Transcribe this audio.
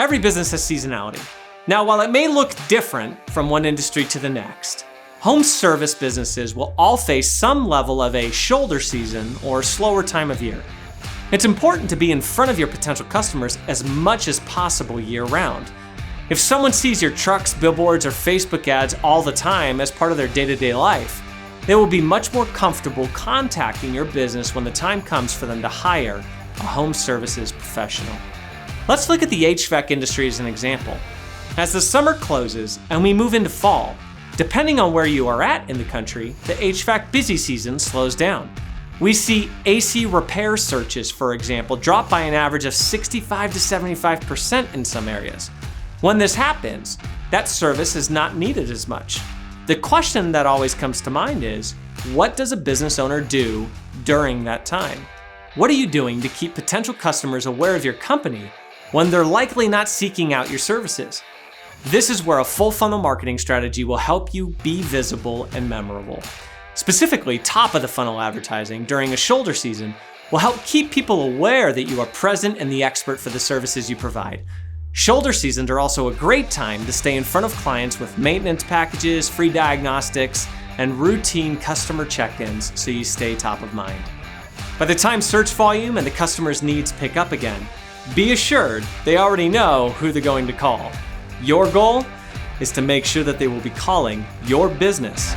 Every business has seasonality. Now, while it may look different from one industry to the next, home service businesses will all face some level of a shoulder season or slower time of year. It's important to be in front of your potential customers as much as possible year-round. If someone sees your trucks, billboards, or Facebook ads all the time as part of their day-to-day life, they will be much more comfortable contacting your business when the time comes for them to hire a home services professional. Let's look at the HVAC industry as an example. As the summer closes and we move into fall, depending on where you are at in the country, the HVAC busy season slows down. We see AC repair searches, for example, drop by an average of 65 to 75% in some areas. When this happens, that service is not needed as much. The question that always comes to mind is, what does a business owner do during that time? What are you doing to keep potential customers aware of your company when they're likely not seeking out your services? This is where a full funnel marketing strategy will help you be visible and memorable. Specifically, top of the funnel advertising during a shoulder season will help keep people aware that you are present and the expert for the services you provide. Shoulder seasons are also a great time to stay in front of clients with maintenance packages, free diagnostics, and routine customer check-ins so you stay top of mind. By the time search volume and the customer's needs pick up again, be assured they already know who they're going to call. Your goal is to make sure that they will be calling your business.